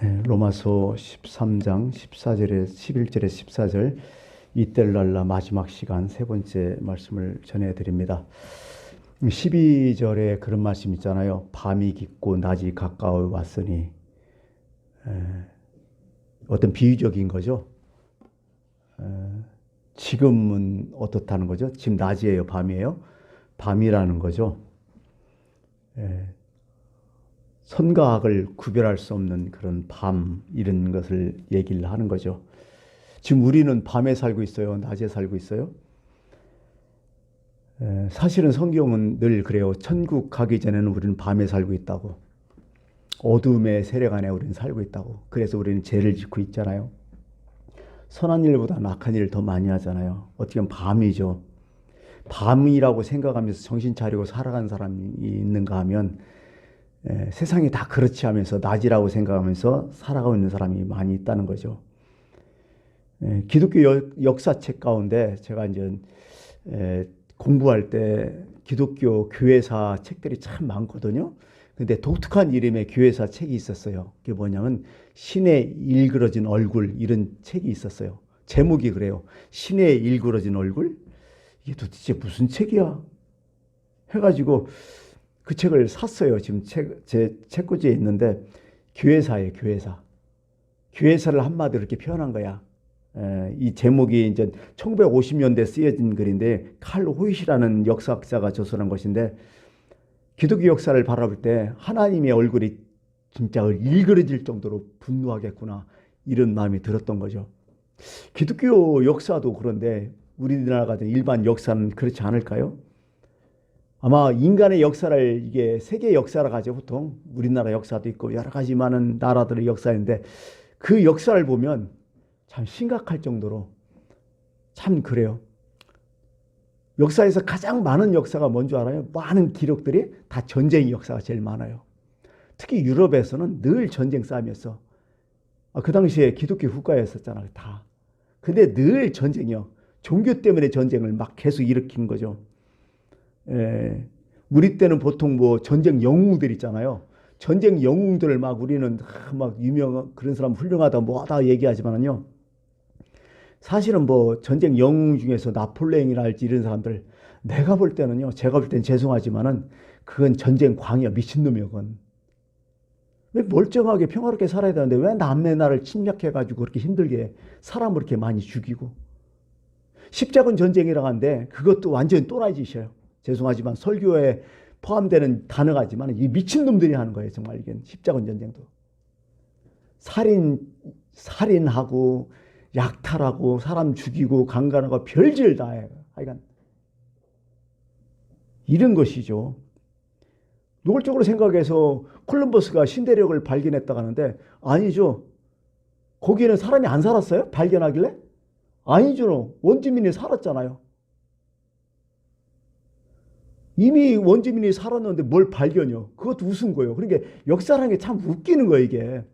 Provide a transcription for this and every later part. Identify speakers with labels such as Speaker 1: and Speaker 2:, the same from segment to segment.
Speaker 1: 로마서 13장 14절에 11절에 14절 이뗄랄라 마지막 시간 세 번째 말씀을 전해드립니다. 12절에 그런 말씀 있잖아요. 밤이 깊고 낮이 가까워 왔으니, 어떤 비유적인 거죠. 지금은 어떻다는 거죠? 지금 낮이에요, 밤이에요? 밤이라는 거죠. 선과 악을 구별할 수 없는 그런 밤, 이런 것을 얘기를 하는 거죠. 지금 우리는 밤에 살고 있어요? 낮에 살고 있어요? 사실은 성경은 늘 그래요. 천국 가기 전에는 우리는 밤에 살고 있다고. 어둠의 세력 안에 우리는 살고 있다고. 그래서 우리는 죄를 짓고 있잖아요. 선한 일보다 악한 일을 더 많이 하잖아요. 어떻게 보면 밤이죠. 밤이라고 생각하면서 정신 차리고 살아가는 사람이 있는가 하면 세상이 다 그렇지 하면서 낮이라고 생각하면서 살아가고 있는 사람이 많이 있다는 거죠. 기독교 역사책 가운데 제가 이제 공부할 때 기독교 교회사 책들이 참 많거든요. 근데 독특한 이름의 교회사 책이 있었어요. 그게 뭐냐면 신의 일그러진 얼굴, 이런 책이 있었어요. 제목이 그래요. 신의 일그러진 얼굴? 이게 도대체 무슨 책이야? 해가지고 그 책을 샀어요. 지금 제 책꽂이에 있는데, 교회사예요, 교회사. 교회사를 한마디로 이렇게 표현한 거야. 이 제목이 이제 1950년대 쓰여진 글인데, 칼 호잇이라는 역사학자가 저술한 것인데, 기독교 역사를 바라볼 때 하나님의 얼굴이 진짜 일그러질 정도로 분노하겠구나, 이런 마음이 들었던 거죠. 기독교 역사도 그런데 우리나라 같은 일반 역사는 그렇지 않을까요? 아마 인간의 역사를, 이게 세계 역사라고 하죠. 보통 우리나라 역사도 있고 여러 가지 많은 나라들의 역사인데, 그 역사를 보면 참 심각할 정도로 참 그래요. 역사에서 가장 많은 역사가 뭔지 알아요? 많은 기록들이 다 전쟁 역사가 제일 많아요. 특히 유럽에서는 늘 전쟁 싸움이었어. 그 당시에 기독교 국가였었잖아요, 다. 근데 늘 전쟁이요. 종교 때문에 전쟁을 막 계속 일으킨 거죠. 우리 때는 보통 뭐 전쟁 영웅들 있잖아요. 전쟁 영웅들을 막 우리는 막 유명한 그런 사람 훌륭하다 뭐하다 얘기하지만은요. 사실은 뭐 전쟁 영웅 중에서 나폴레옹이랄지 이런 사람들, 내가 볼 때는요. 제가 볼 땐 죄송하지만은 그건 전쟁 광이야. 미친놈이야, 그건. 왜 멀쩡하게 평화롭게 살아야 되는데 왜 남의 나라를 침략해가지고 그렇게 힘들게 사람을 그렇게 많이 죽이고. 십자군 전쟁이라고 하는데 그것도 완전히 또라이 짓이에요. 죄송하지만 설교에 포함되는 단어가지만 이 미친놈들이 하는 거예요. 정말 이게 십자군 전쟁도. 살인하고 약탈하고 사람 죽이고 강간하고 별짓을 다 해요. 하여간 이런 것이죠. 노골적으로 생각해서 콜럼버스가 신대륙을 발견했다고 하는데 아니죠. 거기는 사람이 안 살았어요? 발견하길래? 아니죠. 원주민이 살았잖아요. 이미 원주민이 살았는데 뭘 발견이요? 그것도 웃은 거예요. 그러니까 역사라는 게 참 웃기는 거예요, 이게.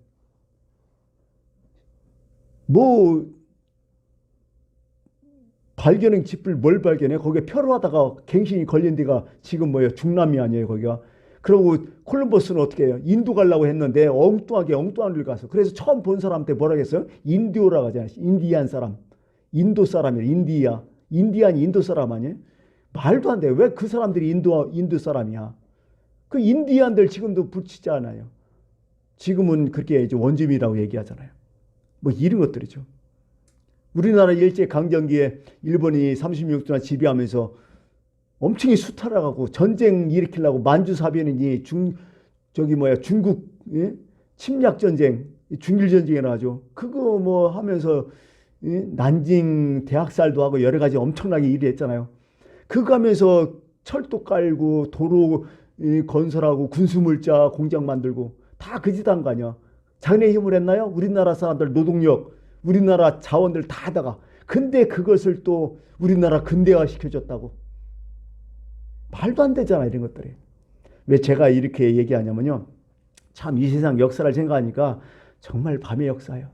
Speaker 1: 뭐 발견한 집을 뭘 발견해? 거기에 표류하다가 갱신이 걸린 데가 지금 뭐예요? 중남미 아니에요, 거기가. 그리고 콜럼버스는 어떻게 해요? 인도 가려고 했는데 엉뚱한 길 가서. 그래서 처음 본 사람한테 뭐라고 했어요? 인디오라고 하잖아요. 인디안 사람. 인도 사람이에요. 인디안이 인도 사람 아니에요? 말도 안 돼. 왜 그 사람들이 인도 사람이야? 그 인디안들 지금도 붙이잖아요. 지금은 그렇게 이제 원주민이라고 얘기하잖아요. 뭐 이런 것들이죠. 우리나라 일제 강점기에 일본이 36주나 지배하면서 엄청 수탈하고 전쟁 일으키려고 만주사변이니 중국 침략 전쟁, 중일 전쟁이라 하죠. 그거 뭐 하면서 난징 대학살도 하고 여러 가지 엄청나게 일을 했잖아요. 그거 하면서 철도 깔고 도로 건설하고 군수물자 공장 만들고 다 그 짓 한 거 아니야. 자기네 힘을 했나요? 우리나라 사람들 노동력, 우리나라 자원들 다 하다가. 근데 그것을 또 우리나라 근대화 시켜줬다고. 말도 안 되잖아, 이런 것들이. 왜 제가 이렇게 얘기하냐면요. 참 이 세상 역사를 생각하니까 정말 밤의 역사예요.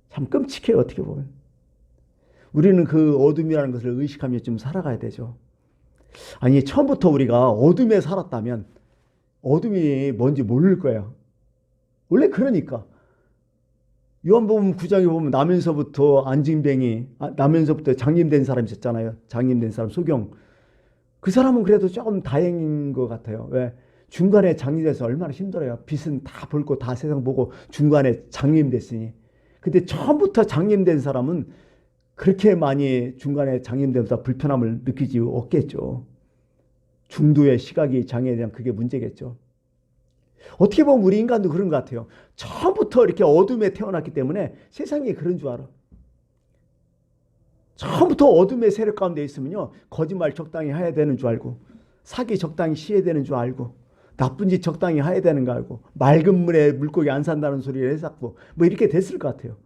Speaker 1: 참 끔찍해요, 어떻게 보면. 우리는 그 어둠이라는 것을 의식하며 좀 살아가야 되죠. 아니, 처음부터 우리가 어둠에 살았다면 어둠이 뭔지 모를 거예요. 원래 그러니까. 요한복음 9장에 보면 나면서부터 장님된 사람이 있었잖아요. 장님된 사람 소경. 그 사람은 그래도 조금 다행인 것 같아요. 왜? 중간에 장님돼서 얼마나 힘들어요. 빚은 다 벌고 다 세상 보고 중간에 장님됐으니. 근데 처음부터 장님된 사람은 그렇게 많이 중간에 장님되면서 불편함을 느끼지 없겠죠. 중도의 시각이 장애에 대한 그게 문제겠죠. 어떻게 보면 우리 인간도 그런 것 같아요. 처음부터 이렇게 어둠에 태어났기 때문에 세상이 그런 줄 알아. 처음부터 어둠의 세력 가운데 있으면요, 거짓말 적당히 해야 되는 줄 알고, 사기 적당히 쉬어야 되는 줄 알고, 나쁜 짓 적당히 해야 되는 거 알고, 맑은 물에 물고기 안 산다는 소리를 해쌌고, 뭐 이렇게 됐을 것 같아요.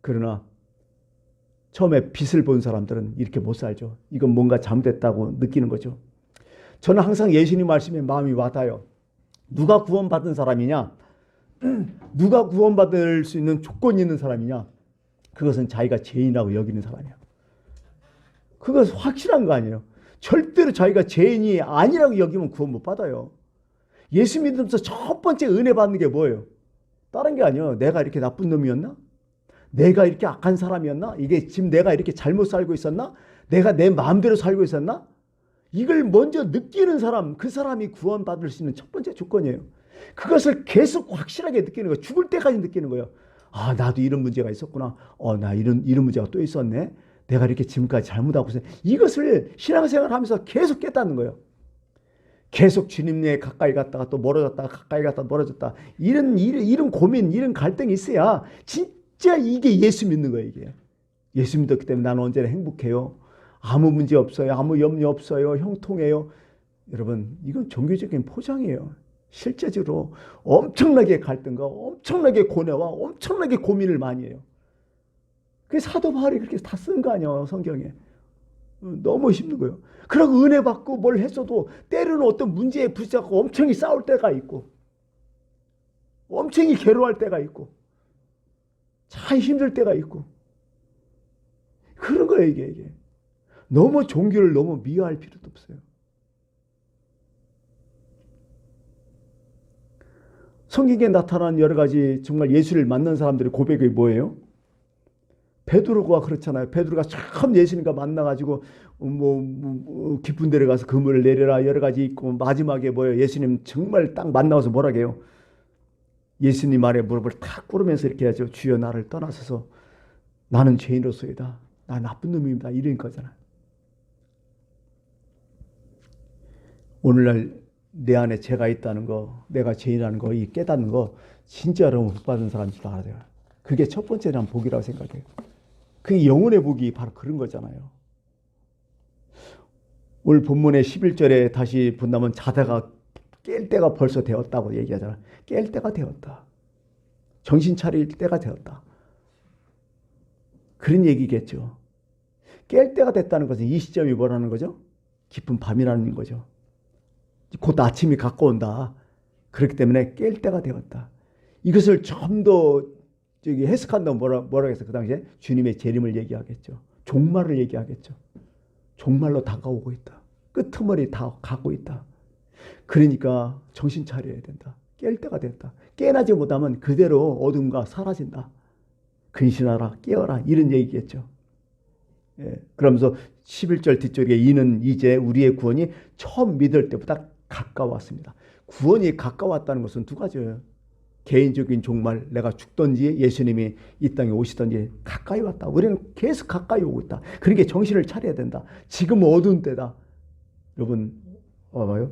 Speaker 1: 그러나 처음에 빛을 본 사람들은 이렇게 못 살죠. 이건 뭔가 잘못됐다고 느끼는 거죠. 저는 항상 예수님 말씀에 마음이 와닿아요. 누가 구원받은 사람이냐? 누가 구원받을 수 있는 조건이 있는 사람이냐? 그것은 자기가 죄인이라고 여기는 사람이야. 그것은 확실한 거 아니에요. 절대로 자기가 죄인이 아니라고 여기면 구원 못 받아요. 예수 믿으면서 첫 번째 은혜 받는 게 뭐예요? 다른 게 아니에요. 내가 이렇게 나쁜 놈이었나? 내가 이렇게 악한 사람이었나? 이게 지금 내가 이렇게 잘못 살고 있었나? 내가 내 마음대로 살고 있었나? 이걸 먼저 느끼는 사람, 그 사람이 구원받을 수 있는 첫 번째 조건이에요. 그것을 계속 확실하게 느끼는 거예요. 죽을 때까지 느끼는 거예요. 아, 나도 이런 문제가 있었구나. 나 이런 문제가 또 있었네. 내가 이렇게 지금까지 잘못하고 있었네. 이것을 신앙생활 하면서 계속 깨닫는 거예요. 계속 주님에 가까이 갔다가 또 멀어졌다가 가까이 갔다가 멀어졌다. 이런 고민, 이런 갈등이 있어야 진짜 이게 예수 믿는 거예요, 이게. 예수 믿었기 때문에 나는 언제나 행복해요. 아무 문제 없어요. 아무 염려 없어요. 형통해요. 여러분, 이건 종교적인 포장이에요. 실제적으로 엄청나게 갈등과 엄청나게 고뇌와 엄청나게 고민을 많이 해요. 그게 사도 바울이 그렇게 다 쓴 거 아니에요, 성경에. 너무 힘든 거예요. 그러고 은혜 받고 뭘 했어도 때로는 어떤 문제에 부딪혀서 엄청히 싸울 때가 있고 엄청히 괴로워할 때가 있고 참 힘들 때가 있고 그런 거예요, 이게. 너무 종교를 너무 미화할 필요도 없어요. 성경에 나타난 여러 가지 정말 예수를 만난 사람들의 고백이 뭐예요? 베드로가 그렇잖아요. 베드로가 처음 예수님과 만나가지고 깊은 데를 가서 그물을 내려라 여러 가지 있고 마지막에 뭐예요? 예수님 정말 딱 만나서 뭐라고 해요? 예수님 아래 무릎을 탁 꿇으면서 이렇게 하죠. 주여 나를 떠나서서 나는 죄인으로서이다. 나 나쁜 놈입니다. 이런 거잖아요. 오늘날 내 안에 죄가 있다는 거, 내가 죄인이라는 거, 이 깨닫는 거 진짜로 복 받은 사람인 줄 알아야 돼요. 그게 첫 번째 난 복이라고 생각해요. 그게 영혼의 복이 바로 그런 거잖아요. 오늘 본문의 11절에 다시 본다면 자다가 깰 때가 벌써 되었다고 얘기하잖아요. 깰 때가 되었다. 정신 차릴 때가 되었다. 그런 얘기겠죠. 깰 때가 됐다는 것은 이 시점이 뭐라는 거죠? 깊은 밤이라는 거죠. 곧 아침이 가까운다. 그렇기 때문에 깰 때가 되었다. 이것을 좀 더 해석한다면 뭐라고 해서 그 당시에 주님의 재림을 얘기하겠죠. 종말을 얘기하겠죠. 종말로 다가오고 있다. 끄트머리 다 가고 있다. 그러니까 정신 차려야 된다. 깰 때가 됐다. 깨어나지 못하면 그대로 어둠과 사라진다. 근신하라, 깨어라 이런 얘기겠죠. 예, 그러면서 11절 뒤쪽에 이는 이제 우리의 구원이 처음 믿을 때보다 가까웠습니다. 구원이 가까웠다는 것은 두 가지예요. 개인적인 종말, 내가 죽든지 예수님이 이 땅에 오시든지 가까이 왔다. 우리는 계속 가까이 오고 있다. 그러니까 정신을 차려야 된다. 지금 어두운 때다. 여러분 봐봐요.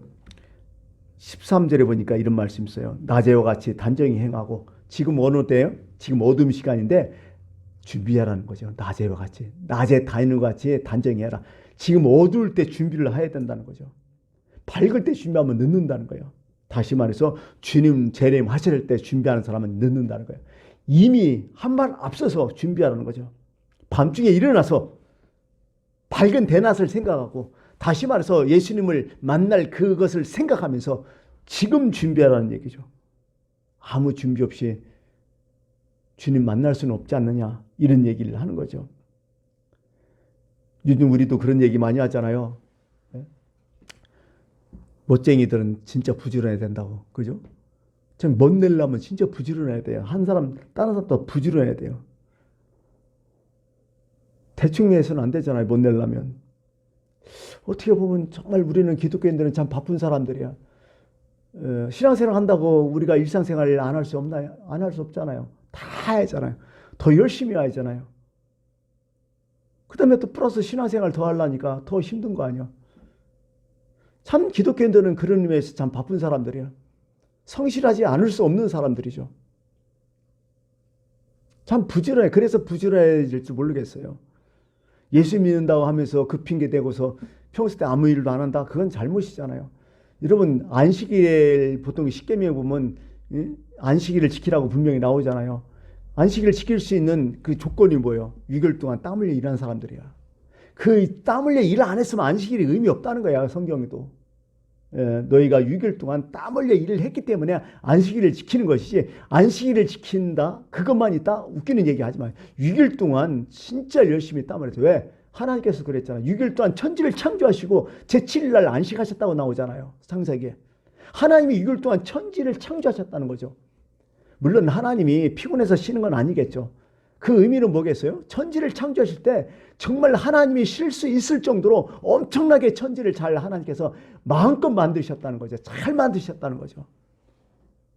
Speaker 1: 13절에 보니까 이런 말씀이 있어요. 낮에와 같이 단정히 행하고 지금 어느 때예요? 지금 어두운 시간인데 준비하라는 거죠. 낮에와 같이. 낮에 다니는 것 같이 단정히 해라. 지금 어두울 때 준비를 해야 된다는 거죠. 밝을 때 준비하면 늦는다는 거예요. 다시 말해서 주님 재림 하실 때 준비하는 사람은 늦는다는 거예요. 이미 한 발 앞서서 준비하라는 거죠. 밤중에 일어나서 밝은 대낮을 생각하고 다시 말해서 예수님을 만날 그것을 생각하면서 지금 준비하라는 얘기죠. 아무 준비 없이 주님 만날 수는 없지 않느냐 이런 얘기를 하는 거죠. 요즘 우리도 그런 얘기 많이 하잖아요. 멋쟁이들은 진짜 부지런해야 된다고. 그죠? 좀 멋내려면 진짜 부지런해야 돼요. 한 사람 다른 사람도 부지런해야 돼요. 대충 해서는 안 되잖아요. 멋내려면. 어떻게 보면 정말 우리는 기독교인들은 참 바쁜 사람들이야. 신앙생활 한다고 우리가 일상생활을 안 할 수 없나요? 안 할 수 없잖아요. 다 하잖아요. 더 열심히 하잖아요. 그 다음에 또 플러스 신앙생활 더 하려니까 더 힘든 거 아니야. 참 기독교인들은 그런 의미에서 참 바쁜 사람들이야. 성실하지 않을 수 없는 사람들이죠. 참 부지런해. 그래서 부지런해질 줄 모르겠어요. 예수 믿는다고 하면서 그 핑계 대고서 평소 때 아무 일도 안 한다? 그건 잘못이잖아요. 여러분 안식일 보통 십계명에 보면 안식일을 지키라고 분명히 나오잖아요. 안식일을 지킬 수 있는 그 조건이 뭐예요? 6개월 동안 땀 흘려 일하는 사람들이야. 그 땀 흘려 일 안 했으면 안식일이 의미 없다는 거야. 성경에도. 너희가 6일 동안 땀 흘려 일을 했기 때문에 안식일을 지키는 것이지, 안식일을 지킨다 그것만 있다 웃기는 얘기 하지 마요. 6일 동안 진짜 열심히 땀을 해서. 왜? 하나님께서 그랬잖아요. 6일 동안 천지를 창조하시고 제7일 날 안식하셨다고 나오잖아요. 창세기에. 하나님이 6일 동안 천지를 창조하셨다는 거죠. 물론 하나님이 피곤해서 쉬는 건 아니겠죠. 그 의미는 뭐겠어요? 천지를 창조하실 때 정말 하나님이 쉴 수 있을 정도로 엄청나게 천지를 잘 하나님께서 마음껏 만드셨다는 거죠. 잘 만드셨다는 거죠.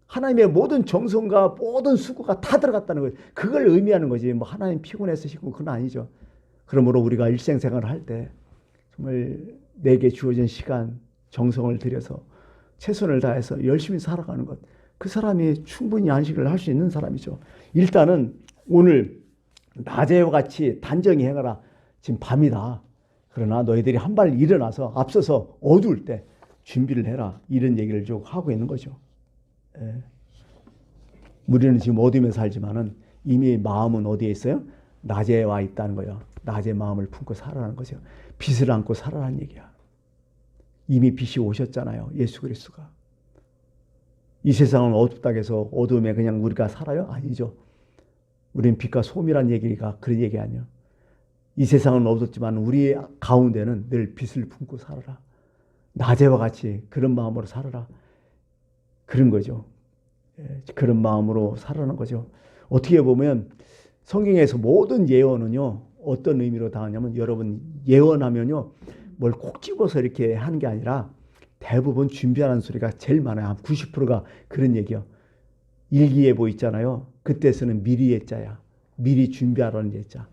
Speaker 1: 하나님의 모든 정성과 모든 수고가 다 들어갔다는 거예요. 그걸 의미하는 거지. 뭐 하나님 피곤해서 쉬고 그건 아니죠. 그러므로 우리가 일생생활을 할 때 정말 내게 주어진 시간, 정성을 들여서 최선을 다해서 열심히 살아가는 것. 그 사람이 충분히 안식을 할 수 있는 사람이죠. 일단은 오늘 낮에와 같이 단정히 행하라. 지금 밤이다. 그러나 너희들이 한 발 일어나서 앞서서 어두울 때 준비를 해라. 이런 얘기를 쭉 하고 있는 거죠. 우리는 지금 어둠에 살지만은 이미 마음은 어디에 있어요? 낮에 와 있다는 거예요. 낮에 마음을 품고 살아라는 거죠. 빛을 안고 살아라는 얘기야. 이미 빛이 오셨잖아요. 예수 그리스도가. 이 세상은 어둡다고 해서 어둠에 그냥 우리가 살아요? 아니죠. 우리는 빛과 소금이란 얘기가 그런 얘기 아니에요. 이 세상은 어둡지만 우리 가운데는 늘 빛을 품고 살아라. 낮에와 같이 그런 마음으로 살아라. 그런 거죠. 그런 마음으로 살아가는 거죠. 어떻게 보면 성경에서 모든 예언은요, 어떤 의미로 당하냐면, 여러분 예언하면요, 뭘 콕 집어서 이렇게 하는 게 아니라 대부분 준비하는 소리가 제일 많아요. 한 90%가 그런 얘기요. 일기예보 있잖아요. 그때 쓰는 미리 예자야. 미리 준비하라는 예자.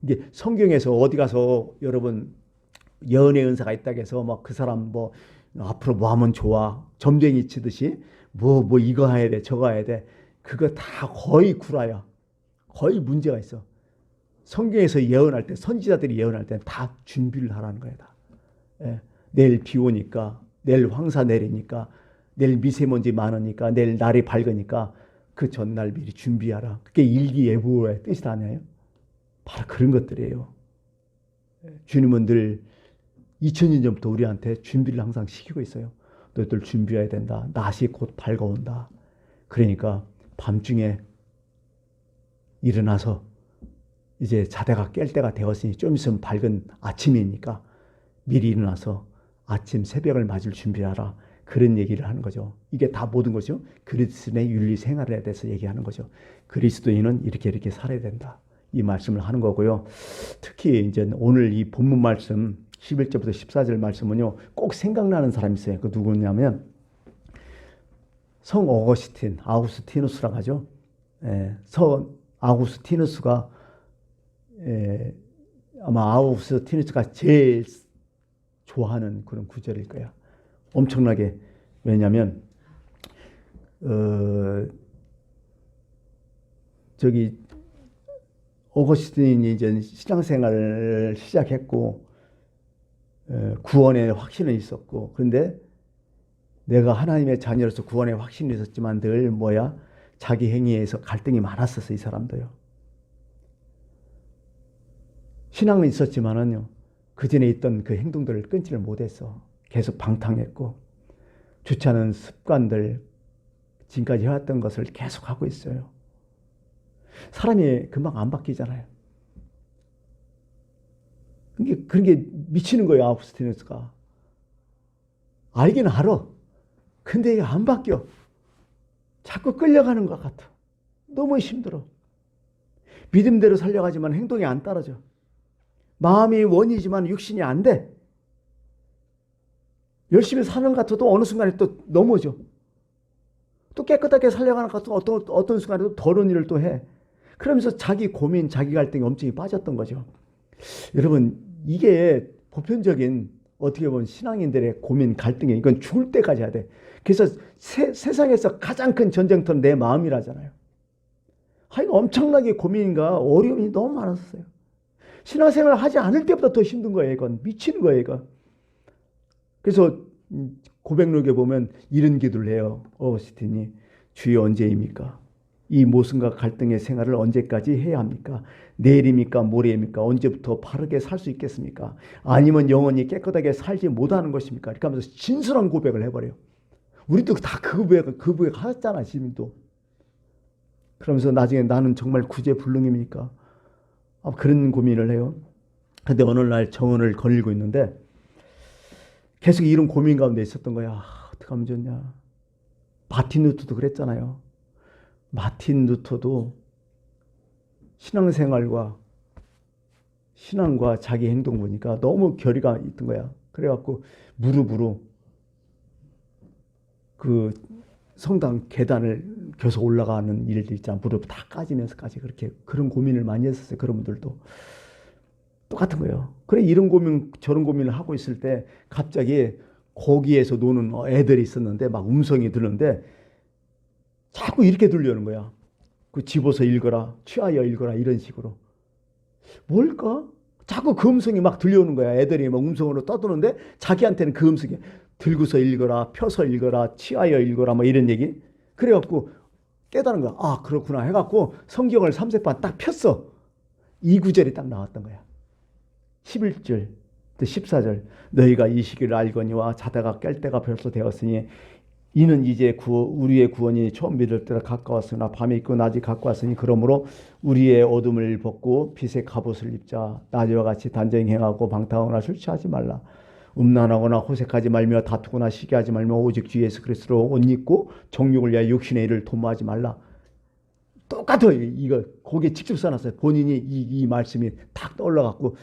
Speaker 1: 이게 성경에서 어디 가서 여러분 예언의 은사가 있다고 해서 막 그 사람 뭐 앞으로 뭐 하면 좋아. 점쟁이 치듯이 뭐 이거 해야 돼. 저거 해야 돼. 그거 다 거의 구라야. 거의 문제가 있어. 성경에서 예언할 때, 선지자들이 예언할 때 다 준비를 하라는 거야. 다. 내일 비 오니까, 내일 황사 내리니까, 내일 미세먼지 많으니까, 내일 날이 밝으니까 그 전날 미리 준비하라. 그게 일기예보의 뜻이 아니에요? 바로 그런 것들이에요. 주님은 늘 2000년 전부터 우리한테 준비를 항상 시키고 있어요. 너희들 준비해야 된다. 낮이 곧 밝아온다. 그러니까 밤중에 일어나서 이제 자다가 깰 때가 되었으니 좀 있으면 밝은 아침이니까 미리 일어나서 아침 새벽을 맞을 준비하라. 그런 얘기를 하는 거죠. 이게 다 모든 것이요. 그리스도인의 윤리 생활에 대해서 얘기하는 거죠. 그리스도인은 이렇게 살아야 된다. 이 말씀을 하는 거고요. 특히 이제 오늘 이 본문 말씀 11절부터 14절 말씀은요, 꼭 생각나는 사람이 있어요. 그 누구냐면 성 어거스틴, 아우구스티누스라고 하죠. 성 아우구스티누스가 아마 아우구스티누스가 제일 좋아하는 그런 구절일 거야. 엄청나게. 왜냐하면 저기 어거스틴이 이제 신앙생활을 시작했고 구원의 확신은 있었고, 그런데 내가 하나님의 자녀로서 구원의 확신이 있었지만 늘 자기 행위에서 갈등이 많았었어. 이 사람도요. 신앙은 있었지만은요, 그 전에 있던 그 행동들을 끊지를 못했어. 계속 방탕했고, 좋지 않은 습관들, 지금까지 해왔던 것을 계속 하고 있어요. 사람이 금방 안 바뀌잖아요. 그런 게 미치는 거예요. 아우구스티누스가. 알기는 알아. 근데 안 바뀌어. 자꾸 끌려가는 것 같아. 너무 힘들어. 믿음대로 살려가지만 행동이 안 따라져. 마음이 원이지만 육신이 안 돼. 열심히 사는 것 같아도 어느 순간에 또 넘어져. 또 깨끗하게 살려가는 것 같아도 어떤 순간에 또 더러운 일을 또 해. 그러면서 자기 고민, 자기 갈등이 엄청 빠졌던 거죠. 여러분, 이게 보편적인 어떻게 보면 신앙인들의 고민, 갈등이 이건 죽을 때까지 해야 돼. 그래서 세상에서 가장 큰 전쟁터는 내 마음이라잖아요. 하여간 엄청나게 고민과 어려움이 너무 많았어요. 신앙생활을 하지 않을 때보다 더 힘든 거예요. 이건 미치는 거예요. 이건. 그래서 고백록에 보면 이런 기도를 해요. 어거스틴이 주여 언제입니까? 이 모순과 갈등의 생활을 언제까지 해야 합니까? 내일입니까? 모레입니까? 언제부터 바르게 살 수 있겠습니까? 아니면 영원히 깨끗하게 살지 못하는 것입니까? 이렇게 하면서 진솔한 고백을 해버려요. 우리도 다 그 고백 하셨잖아, 지금도. 그러면서 나중에 나는 정말 구제불능입니까? 그런 고민을 해요. 근데 어느 날 정원을 거닐고 있는데 계속 이런 고민 가운데 있었던 거야. 어떻게 하면 좋냐. 마틴 루터도 그랬잖아요. 마틴 루터도 신앙생활과 신앙과 자기 행동 보니까 너무 결의가 있던 거야. 그래갖고 무릎으로 그 성당 계단을 계속 올라가는 일들 있잖아. 무릎 다 까지면서까지 그런 고민을 많이 했었어요. 그런 분들도 똑같은 거예요. 그래 이런 고민 저런 고민을 하고 있을 때 갑자기 거기에서 노는 애들이 있었는데 막 음성이 들는데 자꾸 이렇게 들려오는 거야. 그 집어서 읽어라, 취하여 읽어라 이런 식으로. 뭘까? 자꾸 그 음성이 막 들려오는 거야. 애들이 막 음성으로 떠드는데 자기한테는 그 음성이 들고서 읽어라, 펴서 읽어라, 취하여 읽어라 뭐 이런 얘기. 그래갖고 깨달은 거야. 아 그렇구나 해갖고 성경을 3세판 딱 폈어. 이 구절이 딱 나왔던 거야. 11절, 14절. 너희가 이 시기를 알거니와 자다가 깰 때가 벌써 되었으니 이는 이제 우리의 구원이 처음 믿을 때가 가까웠으나 밤이 있고 낮이 가까웠으니 그러므로 우리의 어둠을 벗고 빛의 갑옷을 입자. 낮과 같이 단정히 행하고 방탕하거나 술 취하지 말라. 음란하거나 호색하지 말며 다투거나 시기하지 말며 오직 주 예수 그리스도로 옷 입고 정욕을 위하여 육신의 일을 도모하지 말라. 똑같아요. 이거 거기에 직접 써놨어요. 본인이 이 말씀이 탁 떠올라갖고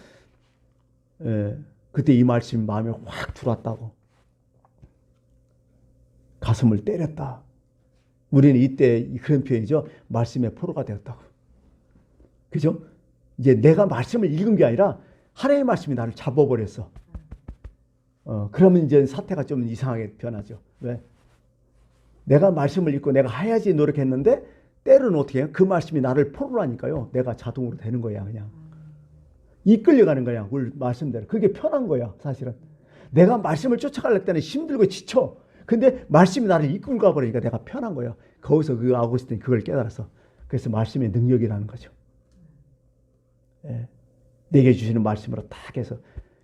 Speaker 1: 그때 이 말씀이 마음에 확 들어왔다고. 가슴을 때렸다. 우리는 이때 그런 표현이죠. 말씀의 포로가 되었다고. 그죠? 이제 내가 말씀을 읽은 게 아니라 하나님의 말씀이 나를 잡아버렸어. 그러면 이제 사태가 좀 이상하게 변하죠. 왜? 내가 말씀을 읽고 내가 해야지 노력했는데 때로는 어떻게 해요? 그 말씀이 나를 포로로 하니까요. 내가 자동으로 되는 거야. 그냥. 이끌려가는 거야. 우리 말씀대로. 그게 편한 거야. 사실은. 내가 말씀을 쫓아갈 때는 힘들고 지쳐. 근데 말씀이 나를 이끌고 가버리니까 내가 편한 거예요. 거기서 그 아우구스틴이 그걸 깨달았어. 그래서 말씀의 능력이라는 거죠. 예. 내게 주시는 말씀으로 딱 해서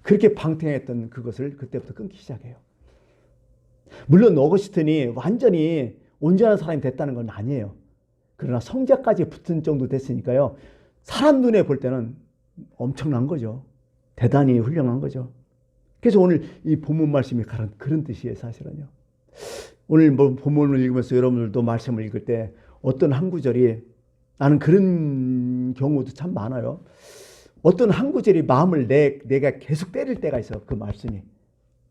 Speaker 1: 그렇게 방탕했던 그것을 그때부터 끊기 시작해요. 물론 어거스틴이 완전히 온전한 사람이 됐다는 건 아니에요. 그러나 성자까지 붙은 정도 됐으니까요. 사람 눈에 볼 때는 엄청난 거죠. 대단히 훌륭한 거죠. 그래서 오늘 이 본문 말씀이 그런 뜻이에요. 사실은요. 오늘 본문을 읽으면서 여러분들도 말씀을 읽을 때 어떤 한 구절이 나는 그런 경우도 참 많아요. 어떤 한 구절이 마음을 내가 계속 때릴 때가 있어. 그 말씀이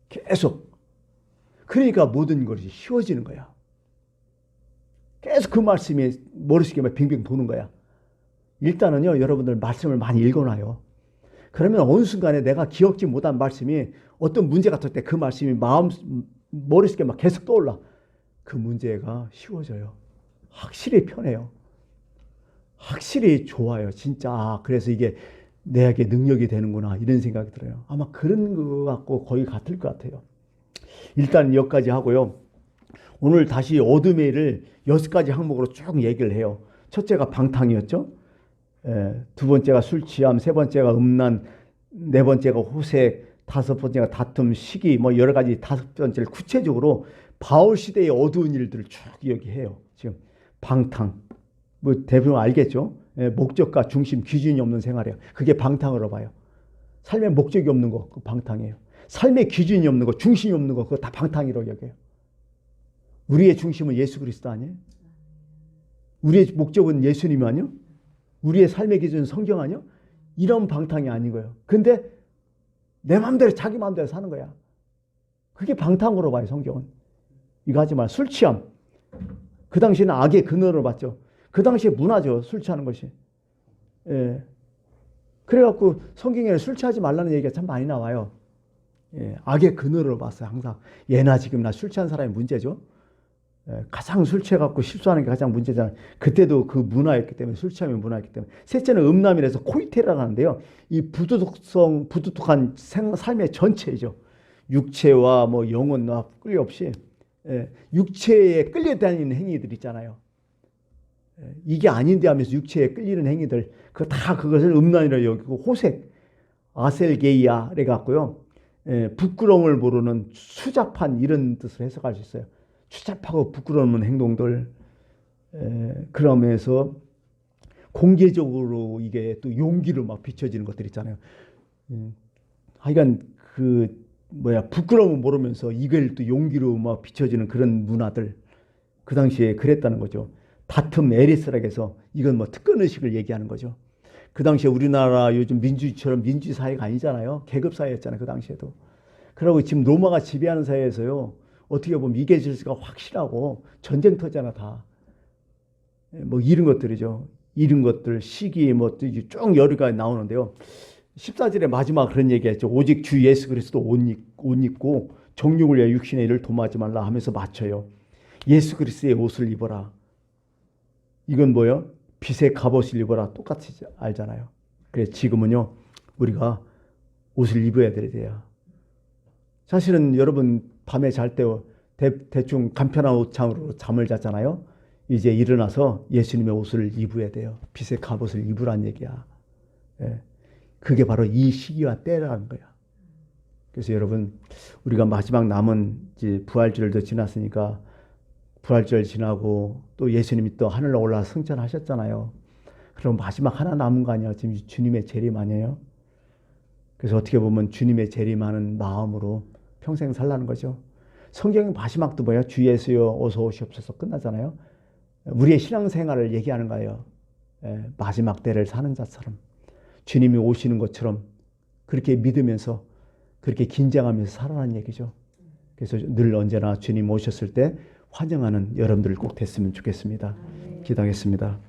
Speaker 1: 계속. 그러니까 모든 것이 쉬워지는 거야. 계속 그 말씀이 머릿속에 막 빙빙 도는 거야. 일단은요, 여러분들 말씀을 많이 읽어놔요. 그러면 어느 순간에 내가 기억지 못한 말씀이 어떤 문제가 될 때 그 말씀이 머릿속에 막 계속 떠올라. 그 문제가 쉬워져요. 확실히 편해요. 확실히 좋아요. 진짜. 그래서 이게 내게 능력이 되는구나. 이런 생각이 들어요. 아마 그런 거 같고 거의 같을 것 같아요. 일단 여기까지 하고요. 오늘 다시 어둠의 일을 6가지 항목으로 쭉 얘기를 해요. 첫째가 방탕이었죠. 두 번째가 술 취함, 세 번째가 음란, 네 번째가 호색, 다섯 번째가 다툼, 시기, 뭐 여러 가지 다섯 번째를 구체적으로 바울 시대의 어두운 일들을 쭉 얘기해요. 지금 방탕, 뭐 대부분 알겠죠. 목적과 중심, 기준이 없는 생활이에요. 그게 방탕으로 봐요. 삶에 목적이 없는 거, 그 방탕이에요. 삶에 기준이 없는 거, 중심이 없는 거, 그거 다 방탕이라고 여겨요. 우리의 중심은 예수 그리스도 아니에요? 우리의 목적은 예수님 아니요? 우리의 삶의 기준은 성경 아니요? 이런 방탕이 아닌 거예요. 근데 내 마음대로 자기 마음대로 사는 거야. 그게 방탕으로 봐요, 성경은. 이거 하지 마. 술 취함. 그 당시에는 악의 근원을 봤죠. 그 당시에 문화죠, 술 취하는 것이. 예. 그래갖고 성경에 술 취하지 말라는 얘기가 참 많이 나와요. 예. 악의 근원을 봤어요, 항상. 예나 지금이나 술 취한 사람이 문제죠. 예. 가장 술 취해갖고 실수하는 게 가장 문제잖아요. 그때도 그 문화였기 때문에, 술 취함이 문화였기 때문에. 셋째는 음란이라서 코이테라고 하는데요. 이 부도덕한 삶의 전체이죠. 육체와 뭐 영혼과 끌려 없이, 예. 육체에 끌려다니는 행위들 있잖아요. 예. 이게 아닌데 하면서 육체에 끌리는 행위들, 그것을 음란이라고 여기고, 호색, 아셀게이아 그래갖고요. 예. 부끄러움을 모르는 추잡한 이런 뜻을 해석할 수 있어요. 추잡하고 부끄러운 행동들. 그러면서 공개적으로 이게 또 용기로 막 비춰지는 것들 있잖아요. 하여간 부끄러움을 모르면서 이걸 또 용기로 막 비춰지는 그런 문화들. 그 당시에 그랬다는 거죠. 다툼 에리스라고 해서 이건 뭐 특권의식을 얘기하는 거죠. 그 당시에 우리나라 요즘 민주주의처럼 민주주의 사회가 아니잖아요. 계급 사회였잖아요. 그 당시에도. 그리고 지금 로마가 지배하는 사회에서요. 어떻게 보면 이계 질서가 확실하고 전쟁터잖아, 다. 뭐 이런 것들이죠. 이런 것들, 시기 쭉 여러 가지 나오는데요. 14절에 마지막 그런 얘기했죠. 오직 주 예수 그리스도 옷 입고 정욕을 위하여 육신의 일을 도모하지 말라 하면서 맞춰요. 예수 그리스도의 옷을 입어라. 이건 뭐예요? 빛의 갑옷을 입어라. 똑같이 알잖아요. 그래서 지금은요, 우리가 옷을 입어야 돼요. 사실은 여러분 밤에 잘 때 대충 간편한 옷장으로 잠을 잤잖아요. 이제 일어나서 예수님의 옷을 입어야 돼요. 빛의 갑옷을 입으란 얘기야. 예. 그게 바로 이 시기와 때라는 거야. 그래서 여러분, 우리가 마지막 남은 이제 부활절도 지났으니까, 부활절 지나고 또 예수님이 또 하늘로 올라 승천하셨잖아요. 그럼 마지막 하나 남은 거 아니야? 지금 주님의 재림 아니에요? 그래서 어떻게 보면 주님의 재림하는 마음으로 평생 살라는 거죠. 성경의 마지막도 뭐야? 주 예수여 어서 오시옵소서 끝나잖아요. 우리의 신앙생활을 얘기하는 거예요. 마지막 때를 사는 자처럼 주님이 오시는 것처럼 그렇게 믿으면서 그렇게 긴장하면서 살아라는 얘기죠. 그래서 늘 언제나 주님 오셨을 때 환영하는 여러분들 꼭 됐으면 좋겠습니다. 기도하겠습니다.